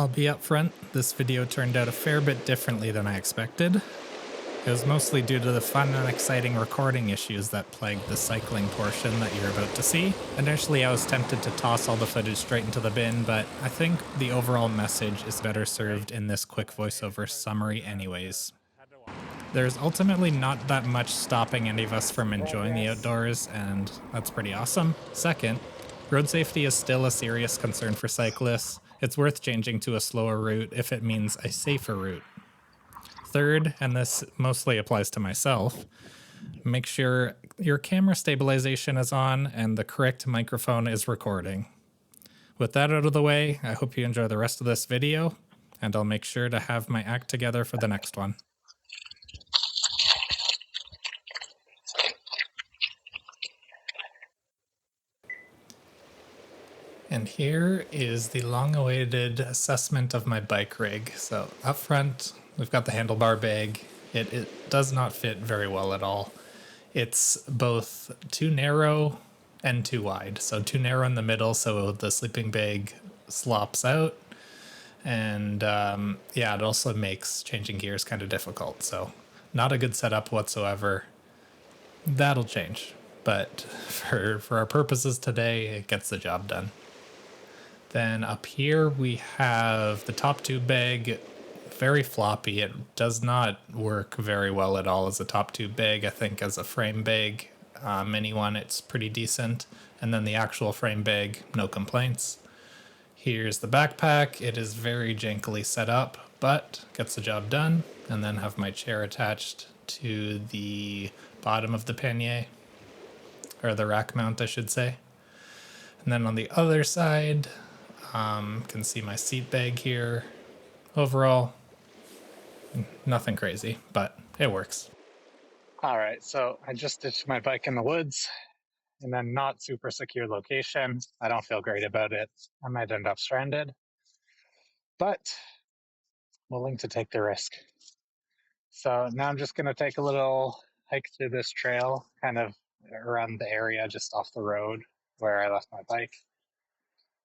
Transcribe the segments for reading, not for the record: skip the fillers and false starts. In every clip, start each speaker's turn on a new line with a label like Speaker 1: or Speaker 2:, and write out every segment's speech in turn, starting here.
Speaker 1: I'll be upfront, this video turned out a fair bit differently than I expected. It was mostly due to the fun and exciting recording issues that plagued the cycling portion that you're about to see. Initially, I was tempted to toss all the footage straight into the bin, but I think the overall message is better served in this quick voiceover summary anyways. There's ultimately not that much stopping any of us from enjoying the outdoors, and that's pretty awesome. Second, road safety is still a serious concern for cyclists. It's worth changing to a slower route if it means a safer route. Third, and this mostly applies to myself, make sure your camera stabilization is on and the correct microphone is recording. With that out of the way, I hope you enjoy the rest of this video, and I'll make sure to have my act together for the next one. And here is the long-awaited assessment of my bike rig. So up front, we've got the handlebar bag. It does not fit very well at all. It's both too narrow and too wide. So too narrow in the middle, so the sleeping bag slops out. And yeah, it also makes changing gears kind of difficult. So not a good setup whatsoever. That'll change. But for our purposes today, it gets the job done. Then up here we have the top tube bag, very floppy. It does not work very well at all as a top tube bag. I think as a frame bag, mini one, it's pretty decent. And then the actual frame bag, no complaints. Here's the backpack. It is very jankily set up, but gets the job done. And then have my chair attached to the bottom of the pannier, or the rack mount, I should say. And then on the other side, can see my seat bag here. Overall, nothing crazy, but it works.
Speaker 2: All right, so I just ditched my bike in the woods in a not super secure location. I don't feel great about it. I might end up stranded, but willing to take the risk. So now I'm just gonna take a little hike through this trail, kind of around the area just off the road where I left my bike.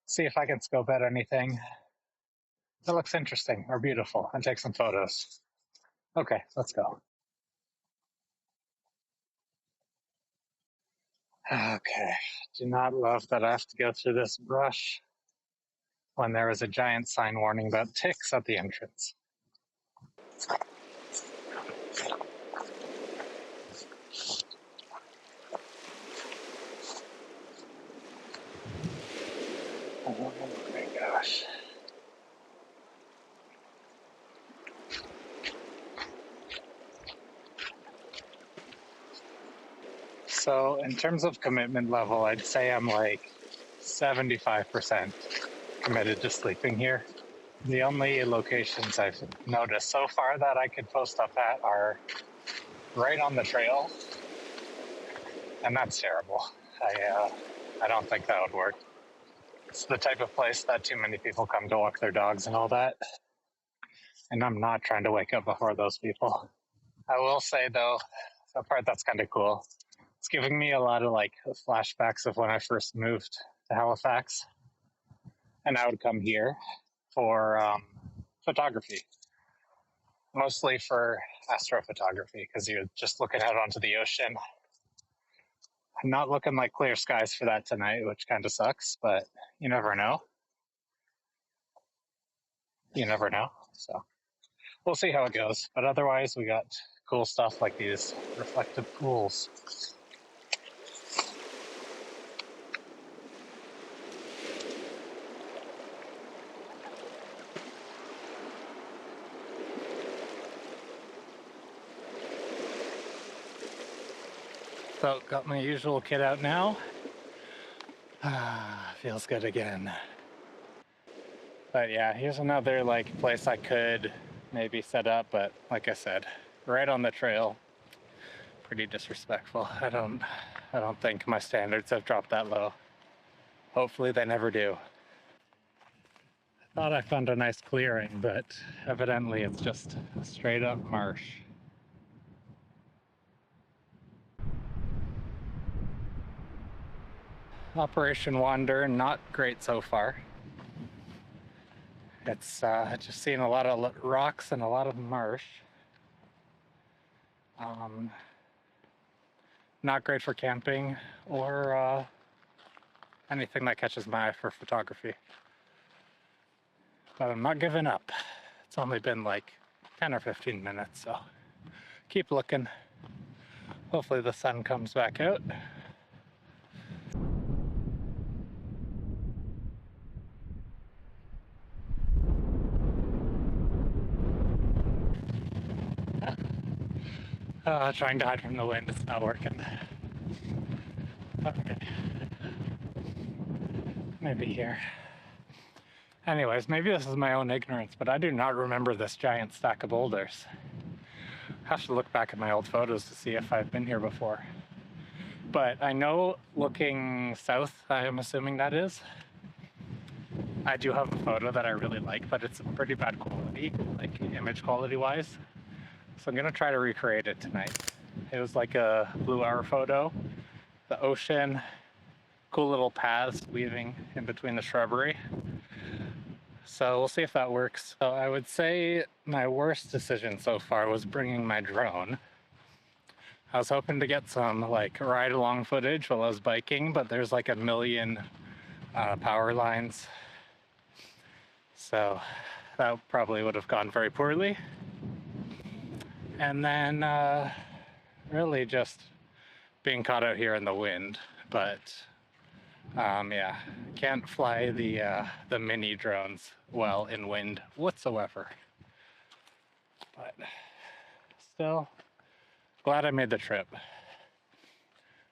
Speaker 2: See if I can scope out anything that looks interesting or beautiful and take some photos. Okay, let's go. Okay, do not love that I have to go through this brush when there is a giant sign warning about ticks at the entrance. Oh my gosh. So in terms of commitment level, I'd say I'm like 75% committed to sleeping here. The only locations I've noticed so far that I could post up at are right on the trail, and that's terrible. I don't think that would work. It's the type of place that too many people come to walk their dogs and all that, and I'm not trying to wake up before those people. I will say though, the part that's kind of cool, it's giving me a lot of like flashbacks of when I first moved to Halifax, and I would come here for photography, mostly for astrophotography, because you're just looking out onto the ocean. I'm not looking like clear skies for that tonight, which kind of sucks, but you never know. You never know. So we'll see how it goes. But otherwise, we got cool stuff like these reflective pools. So got my usual kit out now. Feels good again. But yeah, here's another like place I could maybe set up, but like I said, right on the trail. Pretty disrespectful. I don't think my standards have dropped that low. Hopefully they never do. I thought I found a nice clearing, but evidently it's just a straight up marsh. Operation Wander, not great so far. It's just seeing a lot of rocks and a lot of marsh. Not great for camping or anything that catches my eye for photography. But I'm not giving up. It's only been like 10 or 15 minutes, so keep looking. Hopefully the sun comes back out. Trying to hide from the wind, it's not working. Okay. Maybe here. Anyways, maybe this is my own ignorance, but I do not remember this giant stack of boulders. I have to look back at my old photos to see if I've been here before. But I know looking south, I am assuming that is, I do have a photo that I really like, but it's pretty bad quality, like image quality wise. So I'm gonna try to recreate it tonight. It was like a blue hour photo, the ocean, cool little paths weaving in between the shrubbery. So we'll see if that works. So I would say my worst decision so far was bringing my drone. I was hoping to get some like ride along footage while I was biking, but there's like a million power lines. So that probably would have gone very poorly. And then really just being caught out here in the wind. But yeah, can't fly the mini drones well in wind whatsoever. But still glad I made the trip.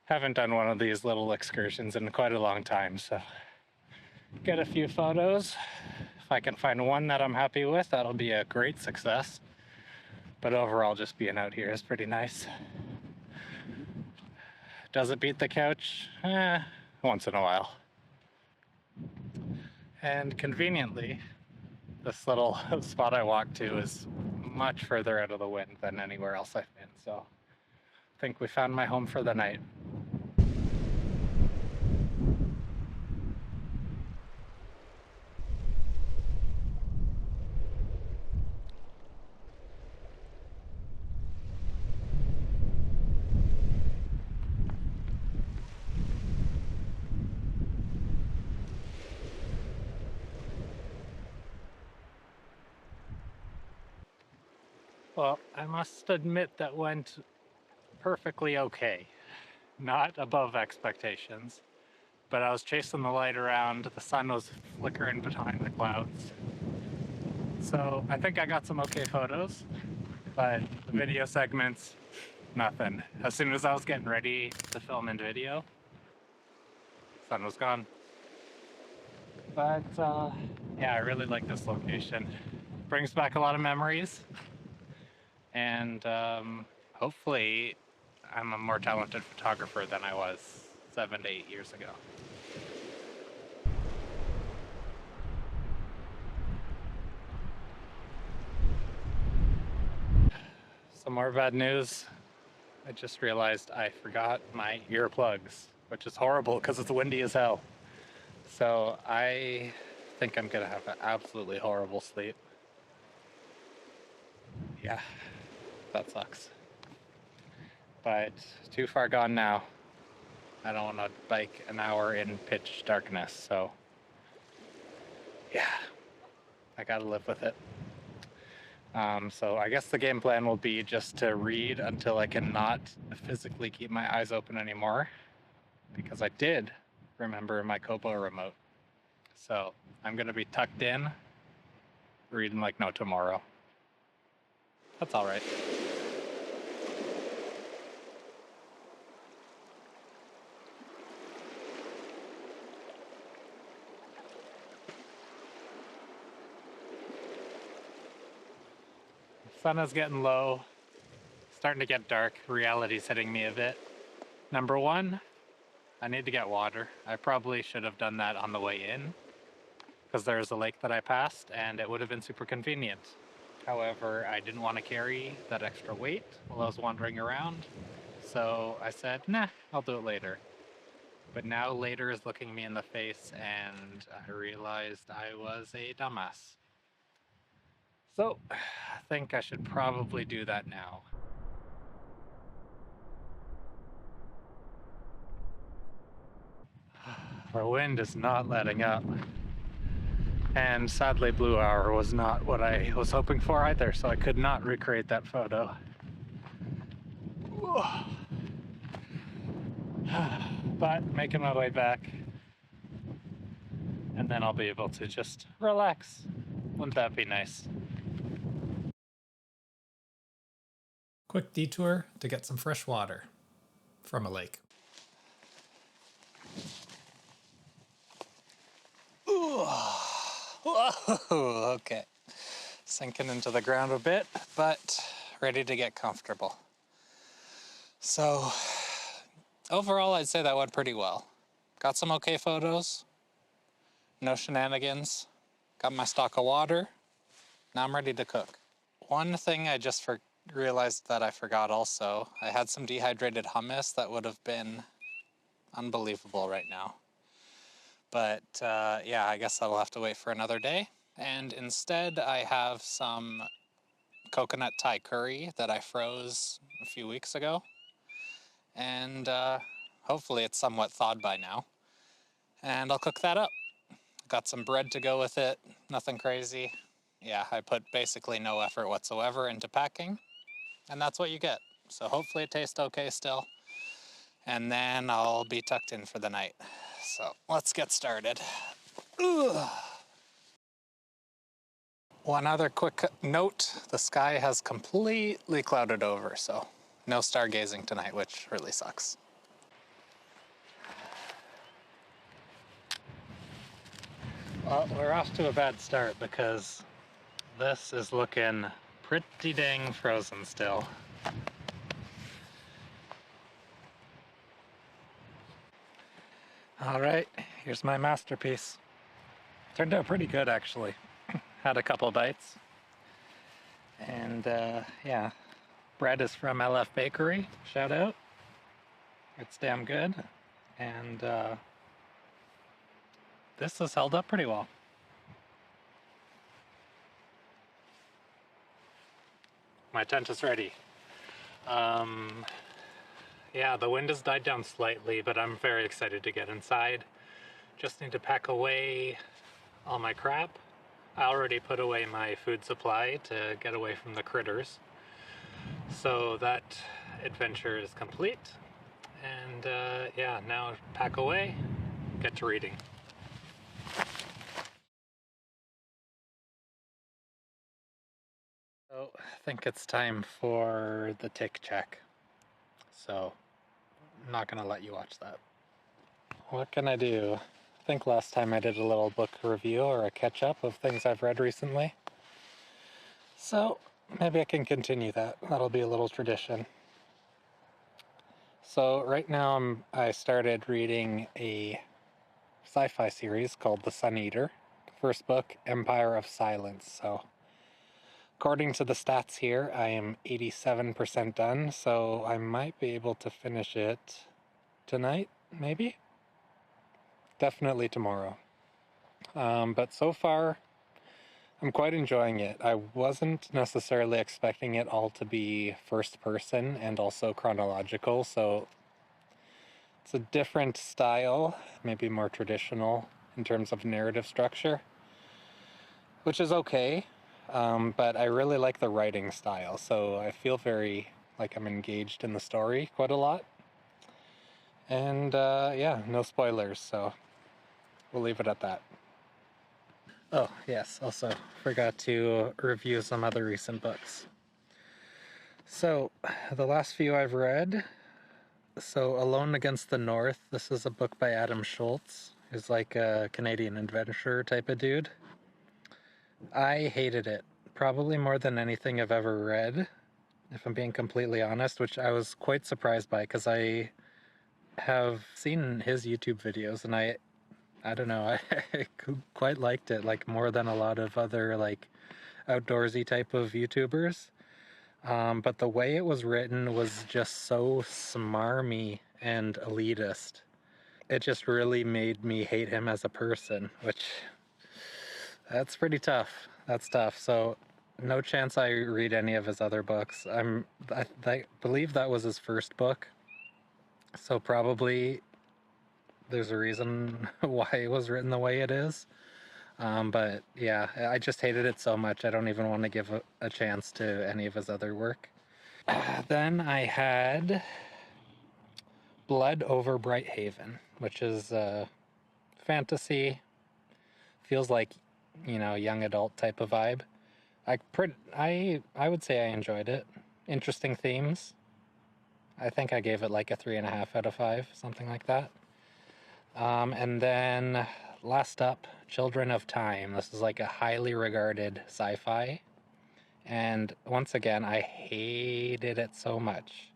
Speaker 2: Haven't done one of these little excursions in quite a long time, so get a few photos. If I can find one that I'm happy with, that'll be a great success. But overall, just being out here is pretty nice. Does it beat the couch? Once in a while. And conveniently, this little spot I walked to is much further out of the wind than anywhere else I've been, so I think we found my home for the night. Well, I must admit that went perfectly okay. Not above expectations, but I was chasing the light around. The sun was flickering behind the clouds. So I think I got some okay photos, but the video segments, nothing. As soon as I was getting ready to film in video, sun was gone. But yeah, I really like this location. Brings back a lot of memories, and hopefully I'm a more talented photographer than I was 7 to 8 years ago. Some more bad news. I just realized I forgot my earplugs, which is horrible because it's windy as hell. So I think I'm gonna have an absolutely horrible sleep. Yeah, that sucks. But too far gone now. I don't want to bike an hour in pitch darkness, so yeah, I gotta live with it. So I guess the game plan will be just to read until I cannot physically keep my eyes open anymore, because I did remember my Kobo remote. So I'm gonna be tucked in, reading like no tomorrow. That's all right. Sun is getting low, starting to get dark. Reality's hitting me a bit. Number one, I need to get water. I probably should have done that on the way in, because there's a lake that I passed and it would have been super convenient. However, I didn't want to carry that extra weight while I was wandering around, so I said, nah, I'll do it later. But now later is looking me in the face and I realized I was a dumbass.
Speaker 1: So, I think I should probably do that now. The wind is not letting up. And sadly, Blue Hour was not what I was hoping for either, so I could not recreate that photo. But making my way back, and then I'll be able to just relax. Wouldn't that be nice? Quick detour to get some fresh water from a lake. Ooh. Whoa, okay. Sinking into the ground a bit, but ready to get comfortable. So, overall, I'd say that went pretty well. Got some okay photos, no shenanigans, got my stock of water, now I'm ready to cook. One thing I just realized that I forgot also, I had some dehydrated hummus that would have been unbelievable right now. But yeah, I guess I'll have to wait for another day. And instead, I have some coconut Thai curry that I froze a few weeks ago. And hopefully it's somewhat thawed by now. And I'll cook that up. Got some bread to go with it, nothing crazy. Yeah, I put basically no effort whatsoever into packing, and that's what you get. So hopefully it tastes okay still. And then I'll be tucked in for the night. So let's get started. Ugh. One other quick note, the sky has completely clouded over, so no stargazing tonight, which really sucks. Well, we're off to a bad start because this is looking pretty dang frozen still. All right, here's my masterpiece. Turned out pretty good, actually. Had a couple bites. And yeah, bread is from LF Bakery. Shout out. It's damn good. And this has held up pretty well. My tent is ready. Yeah, the wind has died down slightly, but I'm very excited to get inside. Just need to pack away all my crap. I already put away my food supply to get away from the critters. So that adventure is complete. And yeah, now pack away, get to reading. So I think it's time for the tick check. So I'm not gonna let you watch that. What can I do? I think last time I did a little book review or a catch up of things I've read recently. So maybe I can continue that. That'll be a little tradition. So right now I started reading a sci-fi series called The Sun Eater. First book, Empire of Silence. So according to the stats here, I am 87% done, so I might be able to finish it tonight, maybe? Definitely tomorrow. But so far, I'm quite enjoying it. I wasn't necessarily expecting it all to be first person and also chronological, so it's a different style, maybe more traditional in terms of narrative structure, which is okay. But I really like the writing style, so I feel very like I'm engaged in the story quite a lot. And yeah, no spoilers, so we'll leave it at that. Oh, yes, also forgot to review some other recent books. So, the last few I've read, so Alone Against the North, this is a book by Adam Schultz, who's like a Canadian adventurer type of dude. I hated it, probably more than anything I've ever read, if I'm being completely honest, which I was quite surprised by because I have seen his YouTube videos and I don't know, I quite liked it, like more than a lot of other like outdoorsy type of YouTubers. But the way it was written was just so smarmy and elitist. It just really made me hate him as a person, which that's pretty tough. That's tough. So
Speaker 3: no chance I read any of his other books. I believe that was his first book, so probably there's a reason why it was written the way it is. But yeah, I just hated it so much. I don't even want to give a chance to any of his other work. Then I had Blood Over Bright Haven, which is fantasy. Feels like, young adult type of vibe. I would say I enjoyed it. Interesting themes. I think I gave it like a 3.5 out of 5, something like that. And then last up, Children of Time. This is like a highly regarded sci-fi. And once again, I hated it so much.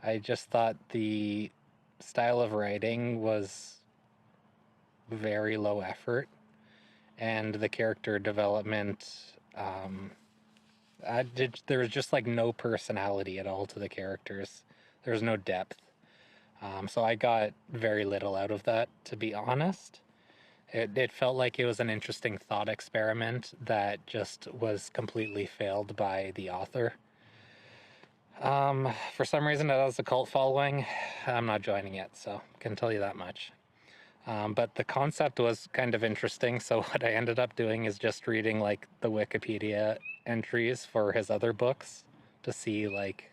Speaker 3: I just thought the style of writing was very low effort, and the character development, there was just like no personality at all to the characters. There was no depth. So I got very little out of that, to be honest. It felt like it was an interesting thought experiment that just was completely failed by the author. For some reason, it has a cult following. I'm not joining it, so can tell you that much. But the concept was kind of interesting, so what I ended up doing is just reading like the Wikipedia entries for his other books to see like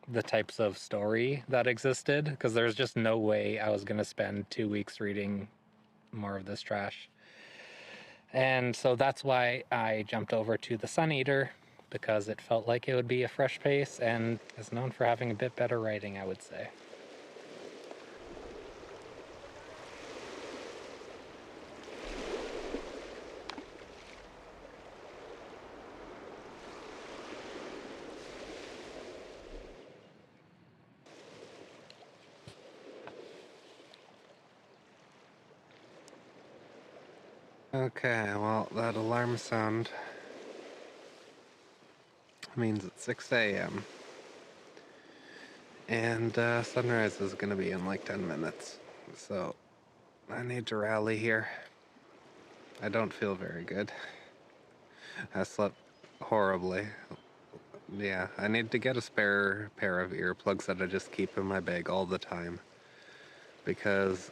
Speaker 3: the types of story that existed, because there's just no way I was going to spend 2 weeks reading more of this trash. And so that's why I jumped over to The Sun Eater, because it felt like it would be a fresh pace and is known for having a bit better writing, I would say. Okay, well, that alarm sound means it's 6 a.m. And sunrise is going to be in like 10 minutes. So I need to rally here. I don't feel very good. I slept horribly. Yeah, I need to get a spare pair of earplugs that I just keep in my bag all the time. Because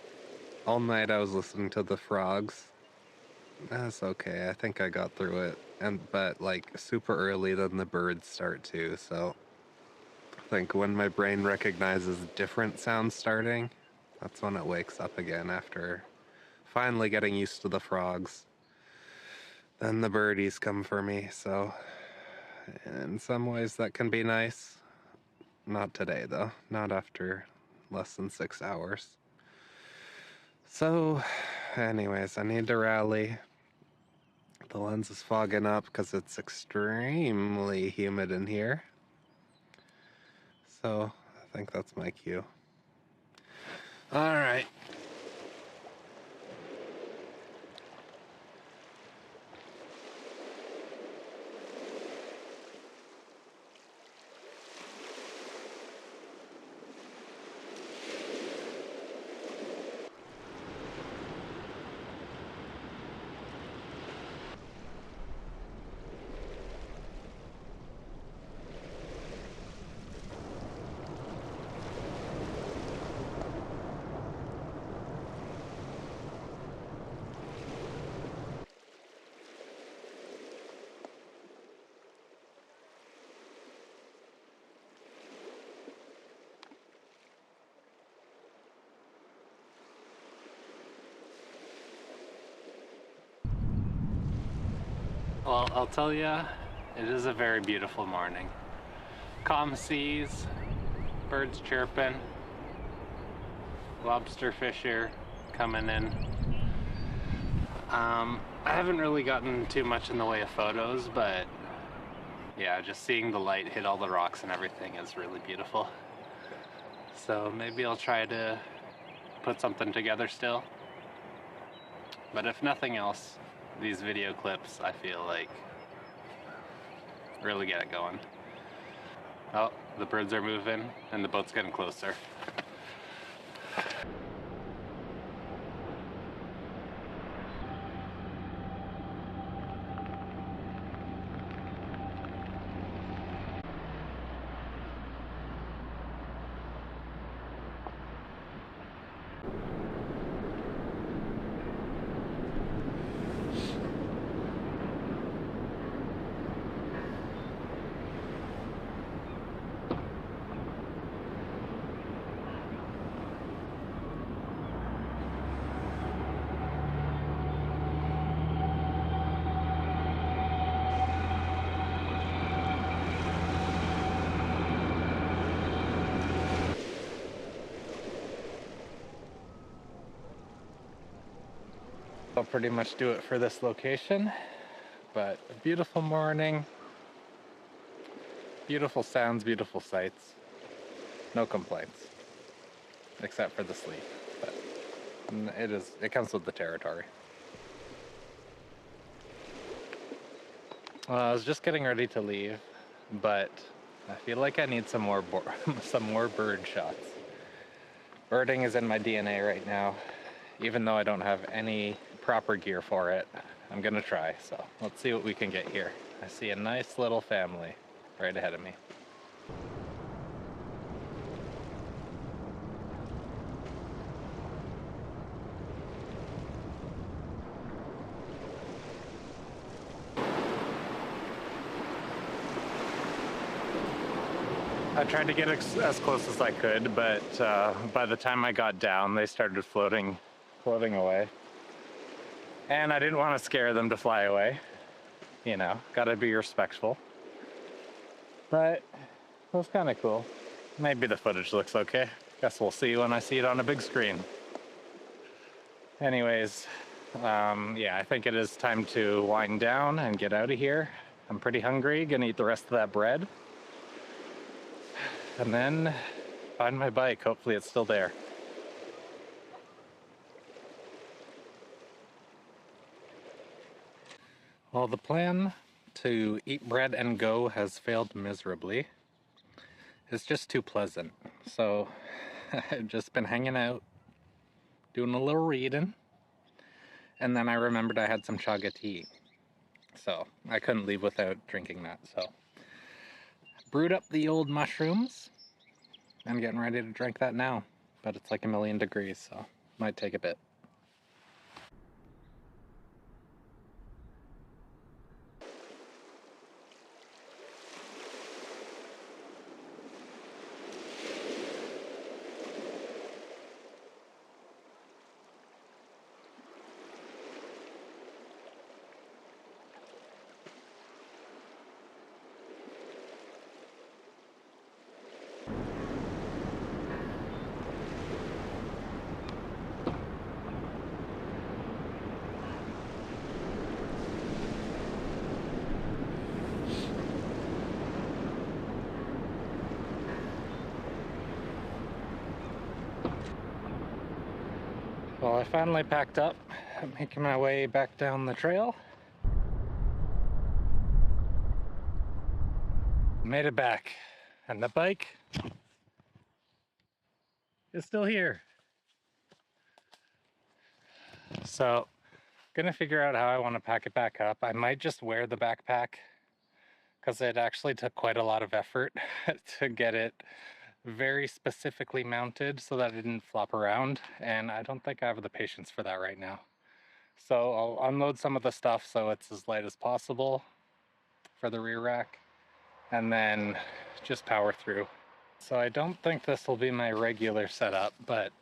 Speaker 3: all night I was listening to the frogs. That's okay, I think I got through it. But like super early, then the birds start too, so I think when my brain recognizes different sounds starting, that's when it wakes up again after finally getting used to the frogs. Then the birdies come for me, so in some ways that can be nice. Not today though, not after less than 6 hours. So, anyways, I need to rally. The lens is fogging up because it's extremely humid in here. So, I think that's my cue. Alright. Well, I'll tell you, it is a very beautiful morning. Calm seas, birds chirping, lobster fisher coming in. I haven't really gotten too much in the way of photos, but yeah, just seeing the light hit all the rocks and everything is really beautiful. So maybe I'll try to put something together still. But if nothing else, these video clips, I feel like, really get it going. Oh, the birds are moving and the boat's getting closer. I'll pretty much do it for this location, but a beautiful morning, beautiful sounds, beautiful sights, no complaints, except for the sleep, but it comes with the territory. Well, I was just getting ready to leave, but I feel like I need some more some more bird shots. Birding is in my DNA right now, even though I don't have any proper gear for it. I'm gonna try, so let's see what we can get here. I see a nice little family right ahead of me. I tried to get as close as I could, but by the time I got down, they started floating away. And I didn't want to scare them to fly away. You know, gotta be respectful. But it was kind of cool. Maybe the footage looks okay. Guess we'll see when I see it on a big screen. Anyways, yeah, I think it is time to wind down and get out of here. I'm pretty hungry, gonna eat the rest of that bread. And then find my bike, hopefully it's still there. Well, the plan to eat bread and go has failed miserably. It's just too pleasant. So I've just been hanging out, doing a little reading, and then I remembered I had some chaga tea. So I couldn't leave without drinking that. So brewed up the old mushrooms. I'm getting ready to drink that now, but it's like 1,000,000 degrees, so might take a bit. Well, I finally packed up. I'm making my way back down the trail. Made it back. And the bike is still here. So, gonna figure out how I want to pack it back up. I might just wear the backpack because it actually took quite a lot of effort to get it very specifically mounted so that it didn't flop around, and I don't think I have the patience for that right now. So I'll unload some of the stuff so it's as light as possible for the rear rack, and then just power through. So I don't think this will be my regular setup, but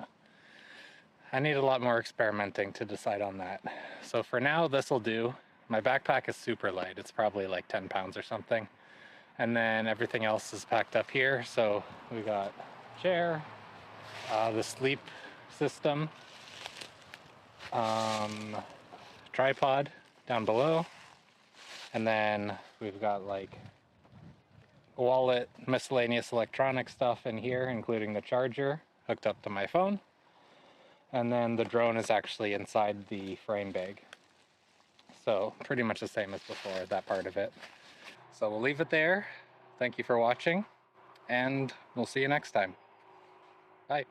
Speaker 3: I need a lot more experimenting to decide on that. So for now, this will do. My backpack is super light. It's probably like 10 pounds or something. And then everything else is packed up here. So we got chair, the sleep system, tripod down below, and then we've got like wallet, miscellaneous electronic stuff in here, including the charger hooked up to my phone. And then the drone is actually inside the frame bag. So pretty much the same as before, that part of it. So we'll leave it there. Thank you for watching, and we'll see you next time. Bye.